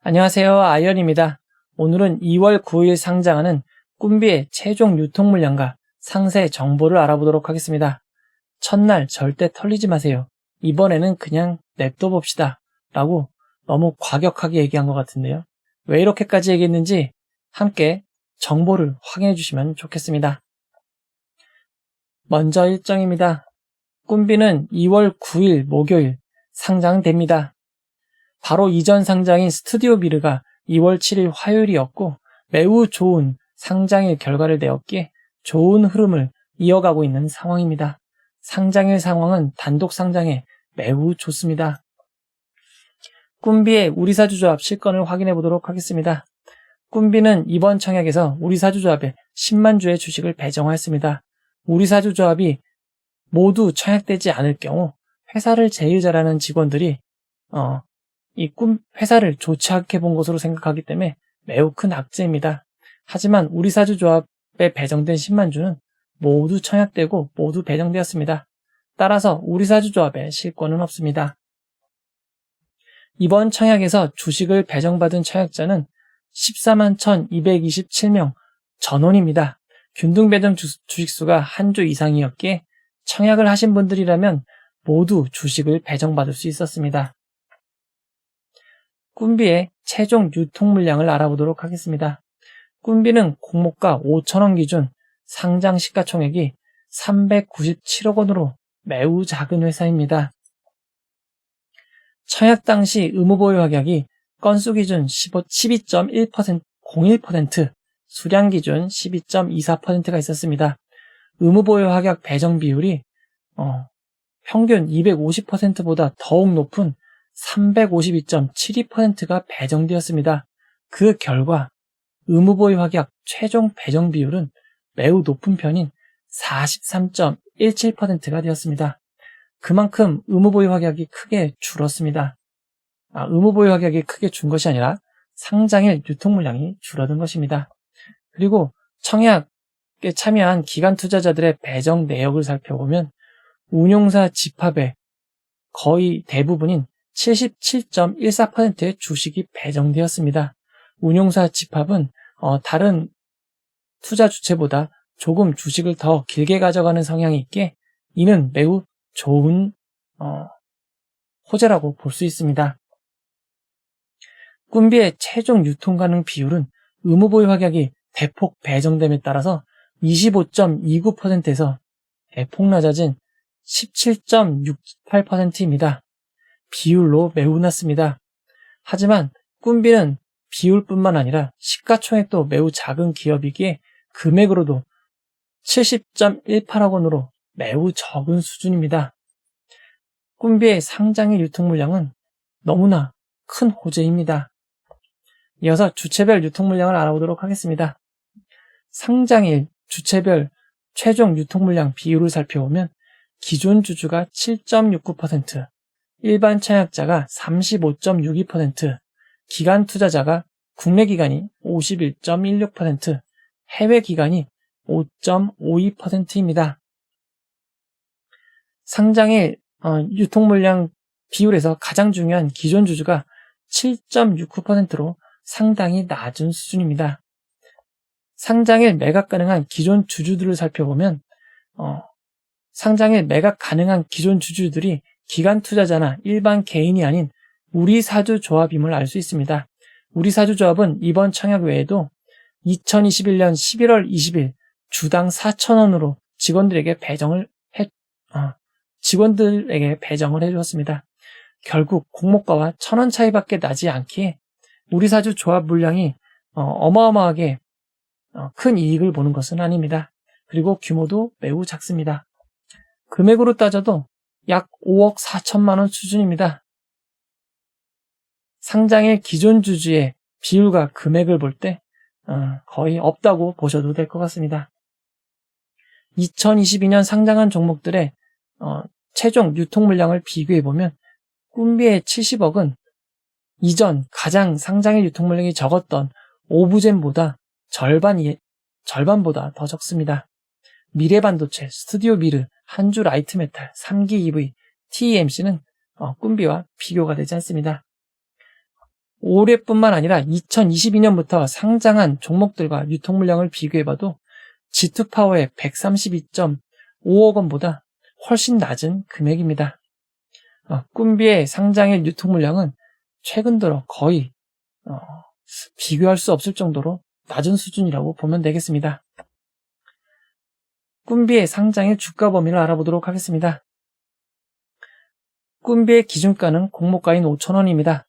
안녕하세요. 아이언입니다. 오늘은 2월 9일 상장하는 꿈비의 최종 유통 물량과 상세 정보를 알아보도록 하겠습니다. 첫날 절대 털리지 마세요. 이번에는 그냥 냅둬 봅시다. 라고 너무 과격하게 얘기한 것 같은데요. 왜 이렇게까지 얘기했는지 함께 정보를 확인해 주시면 좋겠습니다. 먼저 일정입니다. 꿈비는 2월 9일 목요일 상장됩니다. 바로 이전 상장인 스튜디오 미르가 2월 7일 화요일이었고 매우 좋은 상장일 결과를 내었기에 좋은 흐름을 이어가고 있는 상황입니다. 상장일 상황은 단독 상장에 매우 좋습니다. 꿈비의 우리사주조합 실권을 확인해 보도록 하겠습니다. 꿈비는 이번 청약에서 우리사주조합에 10만 주의 주식을 배정하였습니다. 우리사주조합이 모두 청약되지 않을 경우 회사를 제일 잘하는 직원들이 이 회사를 좋지 않게 본 것으로 생각하기 때문에 매우 큰 악재입니다. 하지만 우리사주조합에 배정된 10만 주는 모두 청약되고 모두 배정되었습니다. 따라서 우리사주조합에 실권은 없습니다. 이번 청약에서 주식을 배정받은 청약자는 14만 1227명 전원입니다. 균등 배정 주식수가 한 주 이상이었기에 청약을 하신 분들이라면 모두 주식을 배정받을 수 있었습니다. 꿈비의 최종 유통 물량을 알아보도록 하겠습니다. 꿈비는 공모가 5천원 기준 상장 시가총액이 397억 원으로 매우 작은 회사입니다. 청약 당시 의무보유 가격이 건수 기준 12.01%, 수량 기준 12.24%가 있었습니다. 의무보유 가격 배정 비율이 평균 250%보다 더욱 높은 352.72%가 배정되었습니다. 그 결과 의무보유 확약 최종 배정 비율은 매우 높은 편인 43.17%가 되었습니다. 그만큼 의무보유 확약이 크게 줄었습니다. 의무보유 확약이 크게 준 것이 아니라 상장일 유통 물량이 줄어든 것입니다. 그리고 청약에 참여한 기관 투자자들의 배정 내역을 살펴보면 운용사 집합의 거의 대부분인 77.14%의 주식이 배정되었습니다. 운용사 집합은 다른 투자 주체보다 조금 주식을 더 길게 가져가는 성향이 있기에 이는 매우 좋은 호재라고 볼 수 있습니다. 꿈비의 최종 유통 가능 비율은 의무보유 확약이 대폭 배정됨에 따라서 25.29%에서 대폭 낮아진 17.68%입니다. 비율로 매우 낮습니다. 하지만 꿈비는 비율뿐만 아니라 시가총액도 매우 작은 기업이기에 금액으로도 70.18억 원으로 매우 적은 수준입니다. 꿈비의 상장일 유통 물량은 너무나 큰 호재입니다. 이어서 주체별 유통 물량을 알아보도록 하겠습니다. 상장일 주체별 최종 유통 물량 비율을 살펴보면 기존 주주가 7.69%, 일반 청약자가 35.62%, 기관 투자자가 국내 기관이 51.16%, 해외 기관이 5.52%입니다. 상장일 유통 물량 비율에서 가장 중요한 기존 주주가 7.69%로 상당히 낮은 수준입니다. 상장일 매각 가능한 기존 주주들을 살펴보면 상장일 매각 가능한 기존 주주들이 기관 투자자나 일반 개인이 아닌 우리사주조합임을 알 수 있습니다. 우리사주조합은 이번 청약 외에도 2021년 11월 20일 주당 4,000원으로 직원들에게 배정을 해주었습니다. 결국 공모가와 1,000원 차이밖에 나지 않기에 우리사주조합 물량이 어마어마하게 큰 이익을 보는 것은 아닙니다. 그리고 규모도 매우 작습니다. 금액으로 따져도 약 5억 4천만 원 수준입니다. 상장일 기존 주주의 비율과 금액을 볼 때 거의 없다고 보셔도 될 것 같습니다. 2022년 상장한 종목들의 최종 유통 물량을 비교해보면 꿈비의 70억은 이전 가장 상장일 유통 물량이 적었던 오브젠보다 절반보다 더 적습니다. 미래반도체, 스튜디오 미르, 한주 라이트메탈, 3기 EV, TEMC는 꿈비와 비교가 되지 않습니다. 올해뿐만 아니라 2022년부터 상장한 종목들과 유통물량을 비교해봐도 G2파워의 132.5억 원보다 훨씬 낮은 금액입니다. 꿈비의 상장일 유통물량은 최근 들어 거의 비교할 수 없을 정도로 낮은 수준이라고 보면 되겠습니다. 꿈비의 상장일 주가 범위를 알아보도록 하겠습니다. 꿈비의 기준가는 공모가인 5,000원입니다.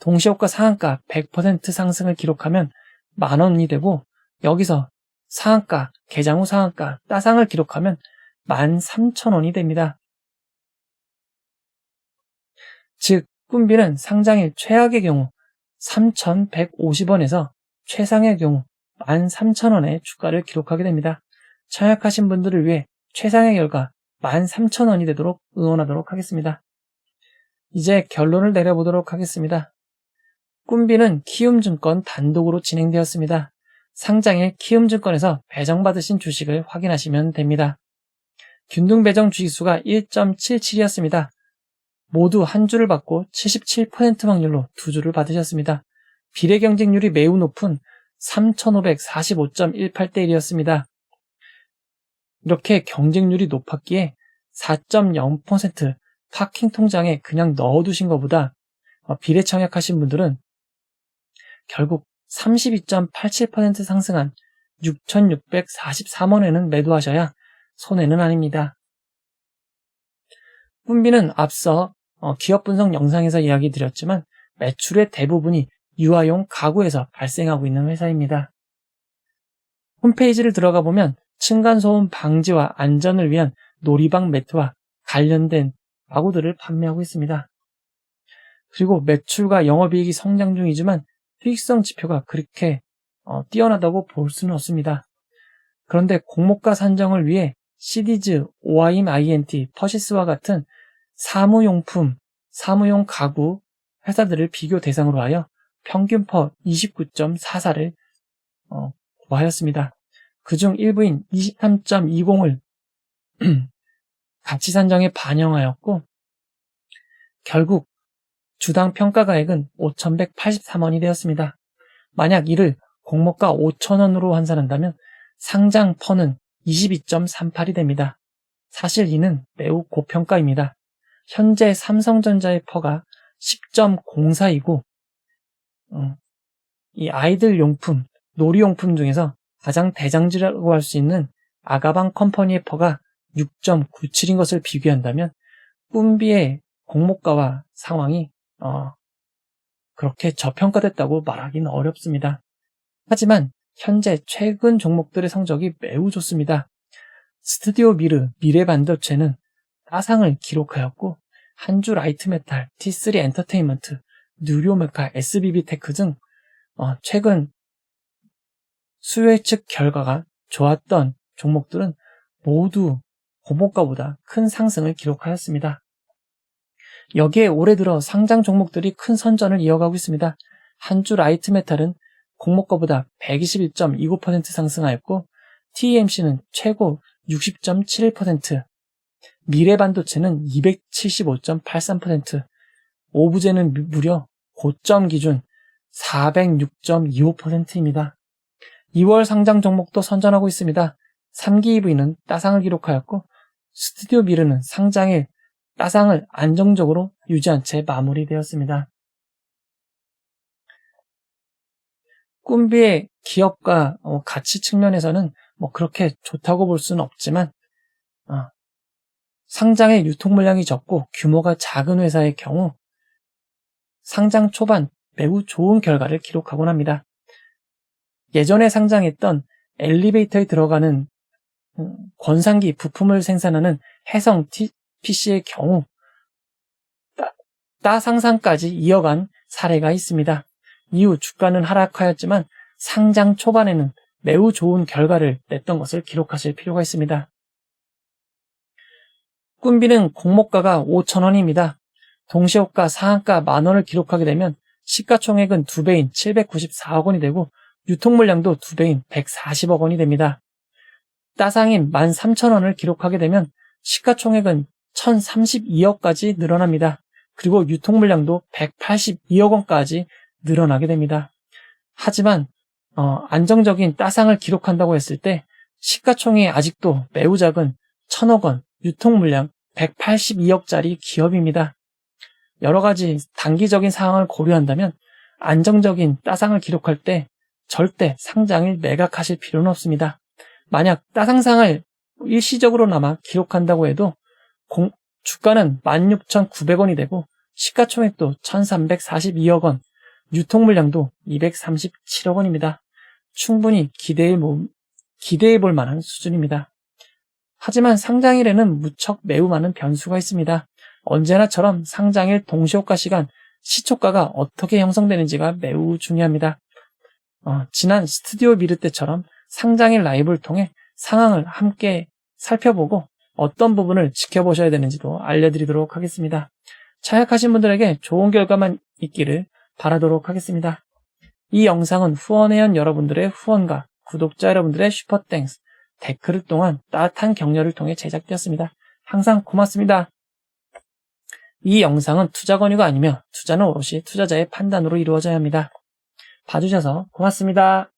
동시효과 상한가 100% 상승을 기록하면 만원이 되고, 여기서 상한가, 개장 후 상한가, 따상을 기록하면 13,000원이 됩니다. 즉, 꿈비는 상장일 최악의 경우 3,150원에서 최상의 경우 13,000원의 주가를 기록하게 됩니다. 청약하신 분들을 위해 최상의 결과 13,000원이 되도록 응원하도록 하겠습니다. 이제 결론을 내려보도록 하겠습니다. 꿈비는 키움증권 단독으로 진행되었습니다. 상장일 키움증권에서 배정받으신 주식을 확인하시면 됩니다. 균등배정 주식수가 1.77이었습니다. 모두 한 주를 받고 77% 확률로 두 주를 받으셨습니다. 비례경쟁률이 매우 높은 3,545.18대 1이었습니다. 이렇게 경쟁률이 높았기에 4.0% 파킹 통장에 그냥 넣어두신 것보다 비례 청약하신 분들은 결국 32.87% 상승한 6,643원에는 매도하셔야 손해는 아닙니다. 꿈비는 앞서 기업 분석 영상에서 이야기 드렸지만 매출의 대부분이 유아용 가구에서 발생하고 있는 회사입니다. 홈페이지를 들어가 보면 층간소음 방지와 안전을 위한 놀이방 매트와 관련된 가구들을 판매하고 있습니다. 그리고 매출과 영업이익이 성장 중이지만 수익성 지표가 그렇게 뛰어나다고 볼 수는 없습니다. 그런데 공모가 산정을 위해 시디즈, 오아임 INT, 퍼시스와 같은 사무용 가구 회사들을 비교 대상으로 하여 평균퍼 29.44를 구하였습니다. 그중 일부인 23.20을 가치 산정에 반영하였고, 결국 주당 평가가액은 5,183원이 되었습니다. 만약 이를 공모가 5,000원으로 환산한다면 상장 퍼는 22.38이 됩니다. 사실 이는 매우 고평가입니다. 현재 삼성전자의 퍼가 10.04이고 이 아이들 용품, 놀이용품 중에서 가장 대장주라고 할 수 있는 아가방 컴퍼니의 퍼가 6.97인 것을 비교한다면 꿈비의 공모가와 상황이 그렇게 저평가됐다고 말하기는 어렵습니다. 하지만 현재 최근 종목들의 성적이 매우 좋습니다. 스튜디오 미르, 미래반도체는 따상을 기록하였고 한주 라이트메탈, T3 엔터테인먼트, 누리오메카, SBB테크 등 최근 수요 예측 결과가 좋았던 종목들은 모두 공모가보다 큰 상승을 기록하였습니다. 여기에 올해 들어 상장 종목들이 큰 선전을 이어가고 있습니다. 한주 라이트메탈은 공모가보다 121.29% 상승하였고 TEMC는 최고 60.71%, 미래반도체는 275.83%, 오브제는 무려 고점 기준 406.25%입니다. 2월 상장 종목도 선전하고 있습니다. 3기 EV는 따상을 기록하였고 스튜디오 미르는 상장일 따상을 안정적으로 유지한 채 마무리되었습니다. 꿈비의 기업과 가치 측면에서는 그렇게 좋다고 볼 수는 없지만 상장의 유통 물량이 적고 규모가 작은 회사의 경우 상장 초반 매우 좋은 결과를 기록하곤 합니다. 예전에 상장했던 엘리베이터에 들어가는 권상기 부품을 생산하는 해성 PC의 경우 따상상까지 이어간 사례가 있습니다. 이후 주가는 하락하였지만 상장 초반에는 매우 좋은 결과를 냈던 것을 기록하실 필요가 있습니다. 꿈비는 공모가가 5,000원입니다. 동시효과 상한가 만원을 기록하게 되면 시가총액은 2배인 794억 원이 되고 유통물량도 2배인 140억 원이 됩니다. 따상인 13,000원을 기록하게 되면 시가총액은 1,032억까지 늘어납니다. 그리고 유통물량도 182억 원까지 늘어나게 됩니다. 하지만 안정적인 따상을 기록한다고 했을 때 시가총액이 아직도 매우 작은 1,000억 원, 유통물량 182억짜리 기업입니다. 여러 가지 단기적인 상황을 고려한다면 안정적인 따상을 기록할 때 절대 상장일 매각하실 필요는 없습니다. 만약 따상상을 일시적으로나마 기록한다고 해도 주가는 16,900원이 되고 시가총액도 1,342억 원, 유통물량도 237억 원입니다. 충분히 기대해 볼 만한 수준입니다. 하지만 상장일에는 무척 매우 많은 변수가 있습니다. 언제나처럼 상장일 동시효과 시간, 시초가가 어떻게 형성되는지가 매우 중요합니다. 지난 스튜디오 미르 때처럼 상장일 라이브를 통해 상황을 함께 살펴보고 어떤 부분을 지켜보셔야 되는지도 알려드리도록 하겠습니다. 차약하신 분들에게 좋은 결과만 있기를 바라도록 하겠습니다. 이 영상은 후원회원 여러분들의 후원과 구독자 여러분들의 슈퍼땡스, 댓글을 통한 따뜻한 격려를 통해 제작되었습니다. 항상 고맙습니다. 이 영상은 투자 권유가 아니며 투자는 오롯이 투자자의 판단으로 이루어져야 합니다. 봐주셔서 고맙습니다.